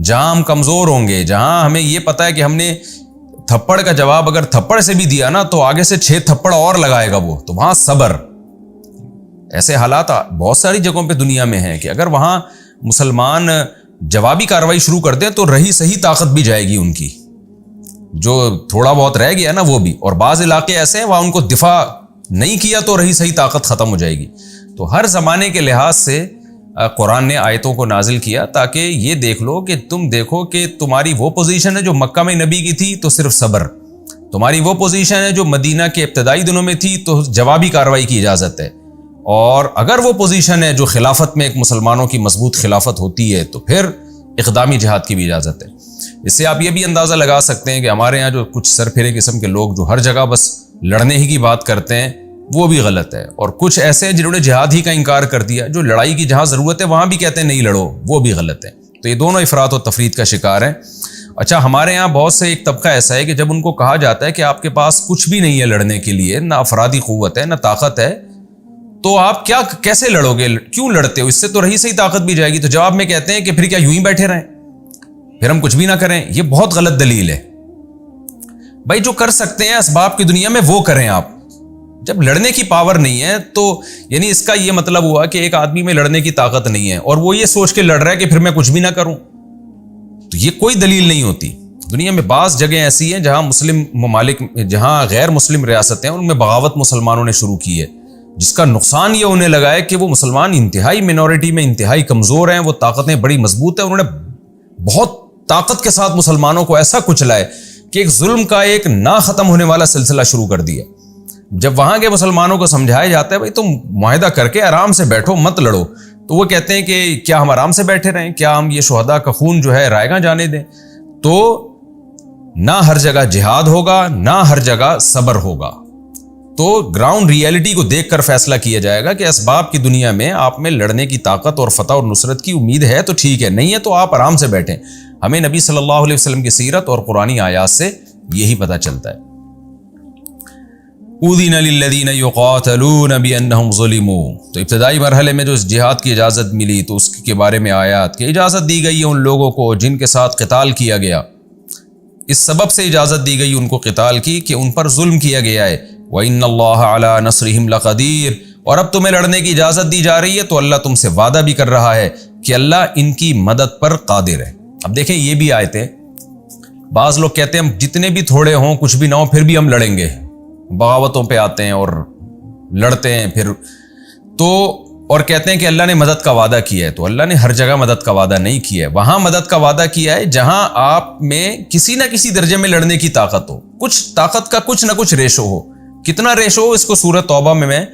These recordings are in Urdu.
جہاں ہم کمزور ہوں گے، جہاں ہمیں یہ پتہ ہے کہ ہم نے تھپڑ کا جواب اگر تھپڑ سے بھی دیا نا تو آگے سے 6 تھپڑ اور لگائے گا وہ، تو وہاں صبر. ایسے حالات بہت ساری جگہوں پہ دنیا میں ہیں کہ اگر وہاں مسلمان جوابی کارروائی شروع کر دیں تو رہی صحیح طاقت بھی جائے گی ان کی، جو تھوڑا بہت رہ گیا نا وہ بھی. اور بعض علاقے ایسے ہیں وہاں ان کو دفاع نہیں کیا تو رہی صحیح طاقت ختم ہو جائے گی. تو ہر زمانے کے لحاظ سے قرآن نے آیتوں کو نازل کیا تاکہ یہ دیکھ لو کہ تم دیکھو کہ تمہاری وہ پوزیشن ہے جو مکہ میں نبی کی تھی تو صرف صبر، تمہاری وہ پوزیشن ہے جو مدینہ کے ابتدائی دنوں میں تھی تو جوابی کارروائی کی اجازت ہے، اور اگر وہ پوزیشن ہے جو خلافت میں ایک مسلمانوں کی مضبوط خلافت ہوتی ہے تو پھر اقدامی جہاد کی بھی اجازت ہے. اس سے آپ یہ بھی اندازہ لگا سکتے ہیں کہ ہمارے یہاں جو کچھ سرپھرے قسم کے لوگ جو ہر جگہ بس لڑنے ہی کی بات کرتے ہیں وہ بھی غلط ہے، اور کچھ ایسے ہیں جنہوں نے جہاد ہی کا انکار کر دیا، جو لڑائی کی جہاں ضرورت ہے وہاں بھی کہتے ہیں نہیں لڑو، وہ بھی غلط ہے. تو یہ دونوں افراط و تفریط کا شکار ہیں. اچھا ہمارے یہاں بہت سے ایک طبقہ ایسا ہے کہ جب ان کو کہا جاتا ہے کہ آپ کے پاس کچھ بھی نہیں ہے لڑنے کے لیے، نہ افرادی قوت ہے نہ طاقت ہے، تو آپ کیسے لڑو گے، کیوں لڑتے ہو، اس سے تو رہی صحیح طاقت بھی جائے گی. تو جواب میں کہتے ہیں کہ پھر کیا یوں ہی بیٹھے رہیں، پھر ہم کچھ بھی نہ کریں. یہ بہت غلط دلیل ہے. بھائی جو کر سکتے ہیں اسباب کی دنیا میں وہ کریں. آپ جب لڑنے کی پاور نہیں ہے تو یعنی اس کا یہ مطلب ہوا کہ ایک آدمی میں لڑنے کی طاقت نہیں ہے اور وہ یہ سوچ کے لڑ رہا ہے کہ پھر میں کچھ بھی نہ کروں، تو یہ کوئی دلیل نہیں ہوتی. دنیا میں بعض جگہیں ایسی ہیں جہاں مسلم ممالک، جہاں غیر مسلم ریاستیں ہیں، ان میں بغاوت مسلمانوں نے شروع کی ہے، جس کا نقصان یہ ہونے لگا ہے کہ وہ مسلمان انتہائی منورٹی میں انتہائی کمزور ہیں، وہ طاقتیں بڑی مضبوط ہیں، انہوں نے بہت طاقت کے ساتھ مسلمانوں کو ایسا کچلا ہے کہ ایک ظلم کا ایک نہ ختم ہونے والا سلسلہ شروع کر دیا. جب وہاں کے مسلمانوں کو سمجھایا جاتا ہے بھائی تم معاہدہ کر کے آرام سے بیٹھو، مت لڑو، تو وہ کہتے ہیں کہ کیا ہم آرام سے بیٹھے رہیں، کیا ہم یہ شہداء کا خون جو ہے رائے گاں جانے دیں. تو نہ ہر جگہ جہاد ہوگا، نہ ہر جگہ صبر ہوگا. تو گراؤنڈ ریئلٹی کو دیکھ کر فیصلہ کیا جائے گا کہ اسباب کی دنیا میں آپ میں لڑنے کی طاقت اور فتح اور نصرت کی امید ہے تو ٹھیک ہے، نہیں ہے تو آپ آرام سے بیٹھیں. ہمیں نبی صلی اللہ علیہ وسلم کی سیرت اور قرآنی آیات سے یہی پتہ چلتا ہے. اُذِنَ لِلَّذِينَ يُقَاتَلُونَ بِأَنَّهُمْ ظُلِمُوا. تو ابتدائی مرحلے میں جو اس جہاد کی اجازت ملی تو اس کے بارے میں آیات کہ اجازت دی گئی ہے ان لوگوں کو جن کے ساتھ قتال کیا گیا، اس سبب سے اجازت دی گئی ان کو قتال کی کہ ان پر ظلم کیا گیا ہے. وَإِنَّ اللَّهَ عَلَىٰ نَصْرِهِمْ لَقَدِيرٌ. اور اب تمہیں لڑنے کی اجازت دی جا رہی ہے تو اللہ تم سے وعدہ بھی کر رہا ہے کہ اللہ ان کی مدد پر قادر ہے. اب دیکھیں یہ بھی آیتیں، بعض لوگ کہتے ہیں ہم جتنے بھی تھوڑے ہوں کچھ بھی نہ ہو پھر بھی ہم لڑیں گے، بغاوتوں پہ آتے ہیں اور لڑتے ہیں پھر تو، اور کہتے ہیں کہ اللہ نے مدد کا وعدہ کیا ہے. تو اللہ نے ہر جگہ مدد کا وعدہ نہیں کیا ہے، وہاں مدد کا وعدہ کیا ہے جہاں آپ میں کسی نہ کسی درجے میں لڑنے کی طاقت ہو، کچھ طاقت کا کچھ نہ کچھ ریشو ہو. کتنا ریشو ہو اس کو سورہ توبہ میں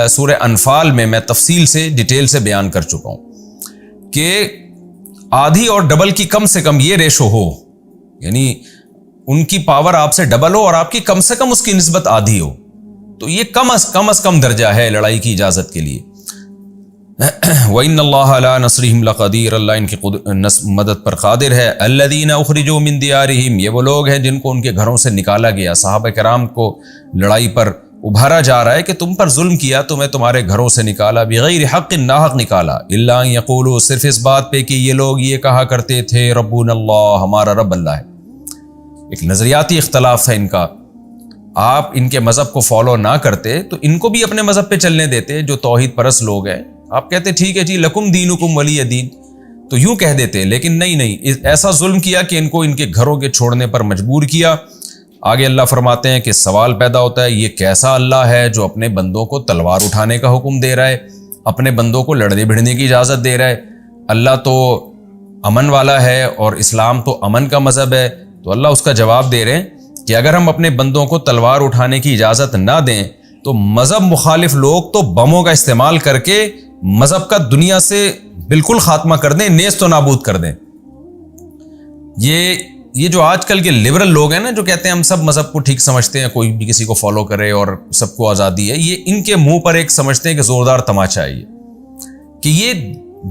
سورہ انفال میں تفصیل سے ڈیٹیل سے بیان کر چکا ہوں کہ آدھی اور ڈبل کی کم سے کم یہ ریشو ہو، یعنی ان کی پاور آپ سے ڈبل ہو اور آپ کی کم سے کم اس کی نسبت آدھی ہو. تو یہ کم از کم درجہ ہے لڑائی کی اجازت کے لیے. وَإِنَّ اللَّهَ عَلَىٰ نَصْرِهِمْ لَقَدِيرٌ. اللہ ان کی مدد پر قادر ہے. الَّذِينَ أُخْرِجُوا مِن دِيَارِهِمْ. یہ وہ لوگ ہیں جن کو ان کے گھروں سے نکالا گیا. صحابہ کرام کو لڑائی پر ابھارا جا رہا ہے کہ تم پر ظلم کیا، تمہیں تمہارے گھروں سے نکالا، بغیر حق ناحق نکالا. إِلَّا أَن يَقُولُوا. صرف اس بات پہ کہ یہ لوگ یہ کہا کرتے تھے ربنا اللہ، ہمارا رب اللہ ہے. ایک نظریاتی اختلاف تھا ان کا. آپ ان کے مذہب کو فالو نہ کرتے تو ان کو بھی اپنے مذہب پہ چلنے دیتے جو توحید پرست لوگ ہیں. آپ کہتے ٹھیک ہے جی لکم دینکم ولی دین، تو یوں کہہ دیتے. لیکن نہیں، ایسا ظلم کیا کہ ان کو ان کے گھروں کے چھوڑنے پر مجبور کیا. آگے اللہ فرماتے ہیں کہ سوال پیدا ہوتا ہے یہ کیسا اللہ ہے جو اپنے بندوں کو تلوار اٹھانے کا حکم دے رہا ہے، اپنے بندوں کو لڑنے بھڑنے کی اجازت دے رہا ہے. اللہ تو امن والا ہے اور اسلام تو امن کا مذہب ہے. تو اللہ اس کا جواب دے رہے ہیں کہ اگر ہم اپنے بندوں کو تلوار اٹھانے کی اجازت نہ دیں تو مذہب مخالف لوگ تو بموں کا استعمال کر کے مذہب کا دنیا سے بالکل خاتمہ کر دیں، نیست و نابود کر دیں. یہ جو آج کل کے لبرل لوگ ہیں نا جو کہتے ہیں ہم سب مذہب کو ٹھیک سمجھتے ہیں، کوئی بھی کسی کو فالو کرے اور سب کو آزادی ہے، یہ ان کے منہ پر ایک سمجھتے ہیں کہ زوردار تماچا ہے کہ یہ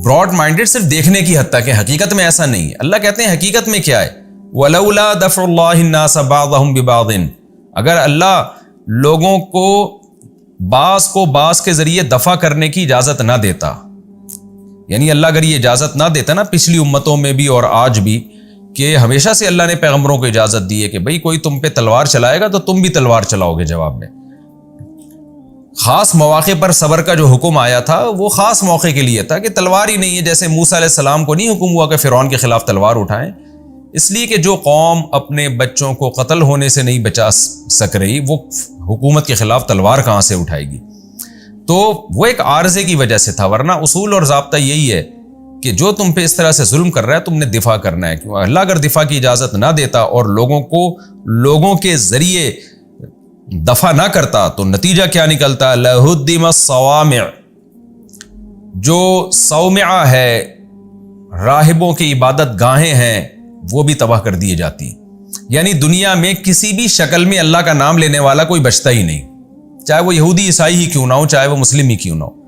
براڈ مائنڈڈ صرف دیکھنے کی حد تک ہے، حقیقت میں ایسا نہیں ہے. اللہ کہتے ہیں حقیقت میں کیا ہے، وَلَوْلَا دَفْعُ اللَّهِ النَّاسَ بَعْضَهُمْ بِبَعْضٍ. اگر اللہ لوگوں کو بعض کے ذریعے دفع کرنے کی اجازت نہ دیتا، یعنی اللہ اگر یہ اجازت نہ دیتا نا پچھلی امتوں میں بھی اور آج بھی، کہ ہمیشہ سے اللہ نے پیغمبروں کو اجازت دی ہے کہ بھئی کوئی تم پہ تلوار چلائے گا تو تم بھی تلوار چلاؤ گے جواب میں۔ خاص مواقع پر صبر کا جو حکم آیا تھا وہ خاص موقع کے لیے تھا، کہ تلوار ہی نہیں ہے، جیسے موسیٰ علیہ السلام کو نہیں حکم ہوا کہ فرعون کے خلاف تلوار اٹھائیں، اس لیے کہ جو قوم اپنے بچوں کو قتل ہونے سے نہیں بچا سک رہی وہ حکومت کے خلاف تلوار کہاں سے اٹھائے گی؟ تو وہ ایک عارضے کی وجہ سے تھا، ورنہ اصول اور ضابطہ یہی ہے کہ جو تم پہ اس طرح سے ظلم کر رہا ہے تم نے دفاع کرنا ہے، کیوں اللہ اگر دفاع کی اجازت نہ دیتا اور لوگوں کے ذریعے دفع نہ کرتا تو نتیجہ کیا نکلتا؟ لہدم الصوامع، جو صومعہ ہے، راہبوں کی عبادت گاہیں ہیں، وہ بھی تباہ کر دیے جاتی۔ یعنی دنیا میں کسی بھی شکل میں اللہ کا نام لینے والا کوئی بچتا ہی نہیں، چاہے وہ یہودی عیسائی ہی کیوں نہ ہو، چاہے وہ مسلم ہی کیوں نہ ہو،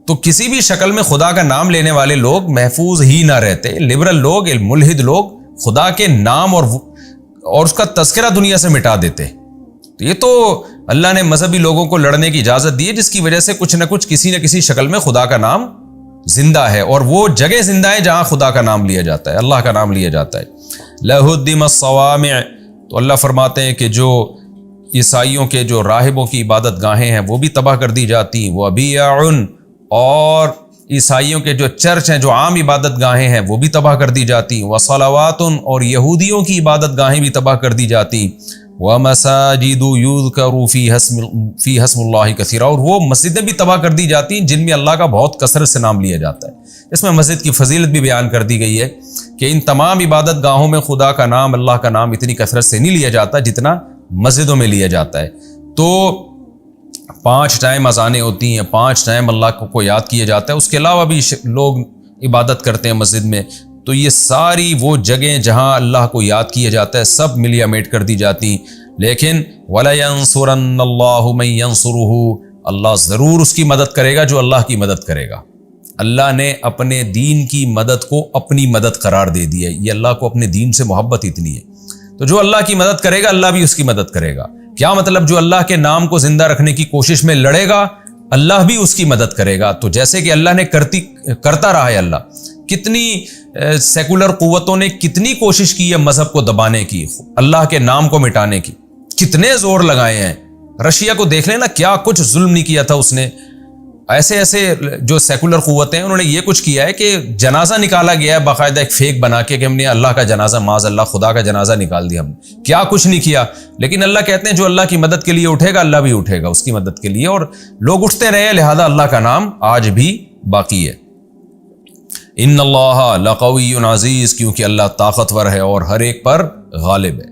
تو کسی بھی شکل میں خدا کا نام لینے والے لوگ محفوظ ہی نہ رہتے۔ لبرل لوگ، ملحد لوگ خدا کے نام اور اس کا تذکرہ دنیا سے مٹا دیتے۔ تو یہ تو اللہ نے مذہبی لوگوں کو لڑنے کی اجازت دی ہے، جس کی وجہ سے کچھ نہ کچھ کسی نہ کسی شکل میں خدا کا نام زندہ ہے، اور وہ جگہ زندہ ہے جہاں خدا کا نام لیا جاتا ہے، اللہ کا نام لیا جاتا ہے۔ لہدم الصوامع، تو اللہ فرماتے ہیں کہ جو عیسائیوں کے جو راہبوں کی عبادت گاہیں ہیں وہ بھی تباہ کر دی جاتی، وبیع، اور عیسائیوں کے جو چرچ ہیں، جو عام عبادت گاہیں ہیں وہ بھی تباہ کر دی جاتی، وصلوات، اور یہودیوں کی عبادت گاہیں بھی تباہ کر دی جاتی، ومساجد یذکر فیہا اسم اللہ کثیرا، اور وہ مسجدیں بھی تباہ کر دی جاتی ہیں جن میں اللہ کا بہت کثرت سے نام لیا جاتا ہے۔ اس میں مسجد کی فضیلت بھی بیان کر دی گئی ہے کہ ان تمام عبادت گاہوں میں خدا کا نام، اللہ کا نام اتنی کثرت سے نہیں لیا جاتا جتنا مسجدوں میں لیا جاتا ہے۔ تو 5 ٹائم اذانیں ہوتی ہیں، 5 ٹائم اللہ کو یاد کیا جاتا ہے، اس کے علاوہ بھی لوگ عبادت کرتے ہیں مسجد میں، تو یہ ساری وہ جگہیں جہاں اللہ کو یاد کیا جاتا ہے سب ملیا میٹ کر دی جاتی۔ لیکن وَلَيَنْصُرَنَّ اللَّهُ مَن يَنْصُرُهُ، اللہ ضرور اس کی مدد کرے گا جو اللہ کی مدد کرے گا۔ اللہ نے اپنے دین کی مدد کو اپنی مدد قرار دے دیا ہے، یہ اللہ کو اپنے دین سے محبت اتنی ہے، تو جو اللہ کی مدد کرے گا اللہ بھی اس کی مدد کرے گا۔ کیا مطلب؟ جو اللہ کے نام کو زندہ رکھنے کی کوشش میں لڑے گا اللہ بھی اس کی مدد کرے گا۔ تو جیسے کہ اللہ نے کرتا رہا ہے، اللہ کتنی سیکولر قوتوں نے کتنی کوشش کی ہے مذہب کو دبانے کی، اللہ کے نام کو مٹانے کی، کتنے زور لگائے ہیں۔ رشیا کو دیکھ لینا، کیا کچھ ظلم نہیں کیا تھا اس نے۔ ایسے جو سیکولر قوتیں ہیں انہوں نے یہ کچھ کیا ہے کہ جنازہ نکالا گیا ہے باقاعدہ ایک فیک بنا کے کہ ہم نے اللہ کا جنازہ، معاذ اللہ خدا کا جنازہ نکال دیا، ہم کیا کچھ نہیں کیا۔ لیکن اللہ کہتے ہیں جو اللہ کی مدد کے لیے اٹھے گا اللہ بھی اٹھے گا اس کی مدد کے لیے، اور لوگ اٹھتے رہے، لہذا اللہ کا نام آج بھی باقی ہے۔ ان اللہ لقوی عزیز، کیونکہ اللہ طاقتور ہے اور ہر ایک پر غالب ہے۔